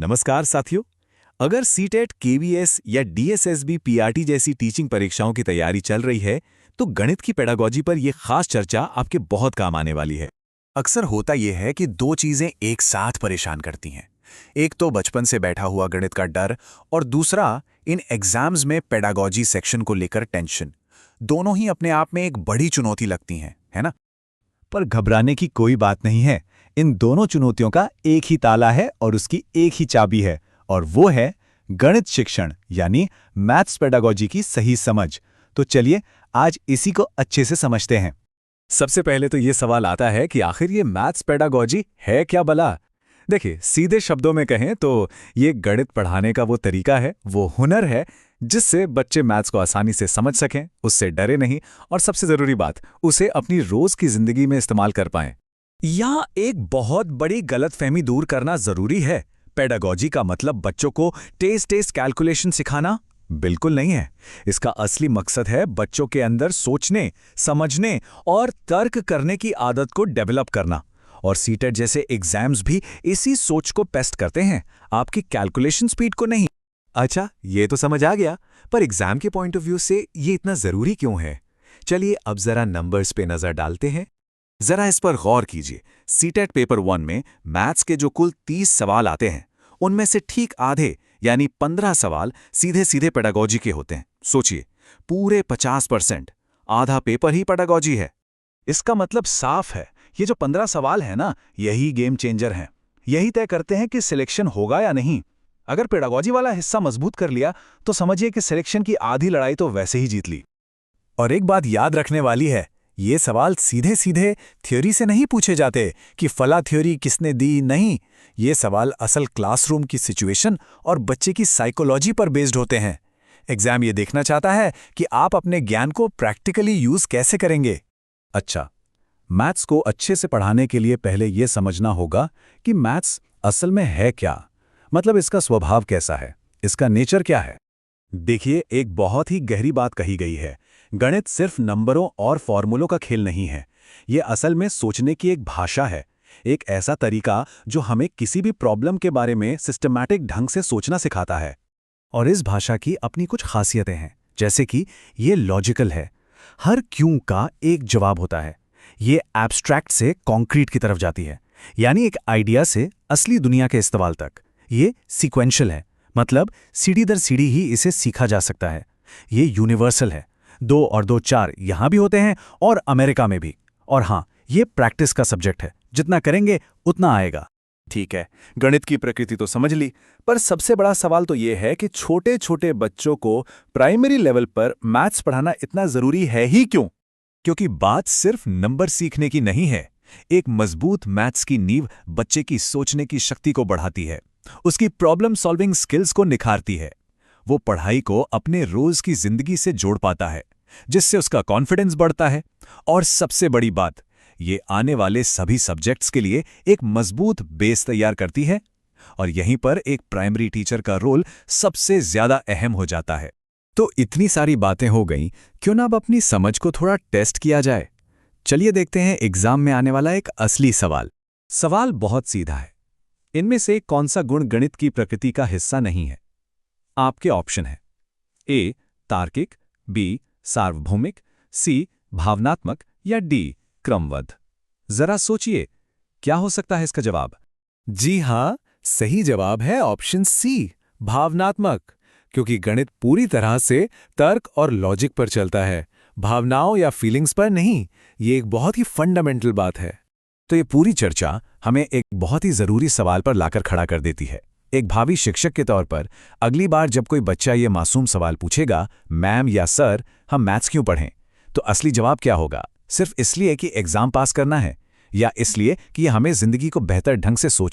नमस्कार साथियों। अगर सीटेट, केवीएस या डीएसएसबी, पीआरटी जैसी टीचिंग परीक्षाओं की तैयारी चल रही है तो गणित की पेडागोजी पर यह खास चर्चा आपके बहुत काम आने वाली है। अक्सर होता यह है कि दो चीजें एक साथ परेशान करती हैं। एक तो बचपन से बैठा हुआ गणित का डर और दूसरा इन एग्जाम्स में पेडागोजी सेक्शन को लेकर टेंशन। दोनों ही अपने आप में एक बड़ी चुनौती लगती हैं, है ना? पर घबराने की कोई बात नहीं है। इन दोनों चुनौतियों का एक ही ताला है और उसकी एक ही चाबी है, और वो है गणित शिक्षण यानी मैथ्स पेडागोजी की सही समझ। तो चलिए आज इसी को अच्छे से समझते हैं। सबसे पहले तो ये सवाल आता है कि आखिर ये मैथ्स पेडागोजी है क्या भला? देखिए, सीधे शब्दों में कहें तो ये गणित पढ़ाने का वो तरीका है, वो हुनर है जिससे बच्चे मैथ्स को आसानी से समझ सकें, उससे डरे नहीं और सबसे जरूरी बात, उसे अपनी रोज की जिंदगी में इस्तेमाल कर पाएं। यहाँ एक बहुत बड़ी गलतफहमी दूर करना जरूरी है। पेडागोजी का मतलब बच्चों को टेस्ट कैलकुलेशन सिखाना बिल्कुल नहीं है। इसका असली मकसद है बच्चों के अंदर सोचने, समझने और तर्क करने की आदत को डेवलप करना। और सीटेट जैसे एग्जाम्स भी इसी सोच को टेस्ट करते हैं, आपकी कैलकुलेशन स्पीड को नहीं। अच्छा, ये तो समझ आ गया, पर एग्जाम के पॉइंट ऑफ व्यू से ये इतना जरूरी क्यों है? चलिए अब जरा नंबर्स पे नजर डालते हैं। जरा इस पर गौर कीजिए। सीटेट पेपर 1 में मैथ्स के जो कुल 30 सवाल आते हैं, उनमें से ठीक आधे यानी 15 सवाल सीधे सीधे पेडागोजी के होते हैं। सोचिए, पूरे 50%, आधा पेपर ही पेडागोजी है। इसका मतलब साफ है, ये जो 15 सवाल है ना, यही गेम चेंजर हैं। यही तय करते हैं कि सिलेक्शन होगा या नहीं। अगर पेडागोजी वाला हिस्सा मजबूत कर लिया तो समझिए कि सिलेक्शन की आधी लड़ाई तो वैसे ही जीत ली। और एक बात याद रखने वाली है, ये सवाल सीधे सीधे थ्योरी से नहीं पूछे जाते कि फला थ्योरी किसने दी। नहीं, ये सवाल असल क्लासरूम की सिचुएशन और बच्चे की साइकोलॉजी पर बेस्ड होते हैं। एग्जाम ये देखना चाहता है कि आप अपने ज्ञान को प्रैक्टिकली यूज कैसे करेंगे। अच्छा, मैथ्स को अच्छे से पढ़ाने के लिए पहले ये समझना होगा कि मैथ्स असल में है क्या, मतलब इसका स्वभाव कैसा है, इसका नेचर क्या है। देखिए, एक बहुत ही गहरी बात कही गई है। गणित सिर्फ नंबरों और फॉर्मूलों का खेल नहीं है। ये असल में सोचने की एक भाषा है, एक ऐसा तरीका जो हमें किसी भी प्रॉब्लम के बारे में सिस्टमैटिक ढंग से सोचना सिखाता है। और इस भाषा की अपनी कुछ खासियतें हैं, जैसे कि ये लॉजिकल है, हर क्यों का एक जवाब होता है। ये एब्स्ट्रैक्ट से कॉन्क्रीट की तरफ जाती है, यानी एक आइडिया से असली दुनिया के इस्तेमाल तक। ये सीक्वेंशियल है, मतलब सीढ़ी दर सीढ़ी ही इसे सीखा जा सकता है। ये यूनिवर्सल है, 2 और 2 4 यहां भी होते हैं और अमेरिका में भी। और हाँ, ये प्रैक्टिस का सब्जेक्ट है, जितना करेंगे उतना आएगा। ठीक है, गणित की प्रकृति तो समझ ली, पर सबसे बड़ा सवाल तो ये है कि छोटे छोटे बच्चों को प्राइमरी लेवल पर मैथ्स पढ़ाना इतना जरूरी है ही क्यों? क्योंकि बात सिर्फ नंबर सीखने की नहीं है। एक मजबूत मैथ्स की नींव बच्चे की सोचने की शक्ति को बढ़ाती है, उसकी प्रॉब्लम सॉल्विंग स्किल्स को निखारती है। वो पढ़ाई को अपने रोज की जिंदगी से जोड़ पाता है, जिससे उसका कॉन्फिडेंस बढ़ता है। और सबसे बड़ी बात, ये आने वाले सभी सब्जेक्ट्स के लिए एक मजबूत बेस तैयार करती है। और यहीं पर एक प्राइमरी टीचर का रोल सबसे ज्यादा अहम हो जाता है। तो इतनी सारी बातें हो गईं, क्यों ना अब अपनी समझ को थोड़ा टेस्ट किया जाए। चलिए देखते हैं एग्जाम में आने वाला एक असली सवाल। सवाल बहुत सीधा है, इनमें से कौन सा गुण गणित की प्रकृति का हिस्सा नहीं है? आपके ऑप्शन है ए तार्किक, बी सार्वभौमिक, सी भावनात्मक या डी क्रमबद्ध। जरा सोचिए, क्या हो सकता है इसका जवाब? जी हां, सही जवाब है ऑप्शन सी, भावनात्मक। क्योंकि गणित पूरी तरह से तर्क और लॉजिक पर चलता है, भावनाओं या फीलिंग्स पर नहीं। ये एक बहुत ही फंडामेंटल बात है। तो ये पूरी चर्चा हमें एक बहुत ही जरूरी सवाल पर लाकर खड़ा कर देती है। एक भावी शिक्षक के तौर पर अगली बार जब कोई बच्चा ये मासूम सवाल पूछेगा, मैम या सर हम मैथ्स क्यों पढ़ें, तो असली जवाब क्या होगा? सिर्फ इसलिए कि एग्जाम पास करना है, या इसलिए कि ये हमें जिंदगी को बेहतर ढंग से सोच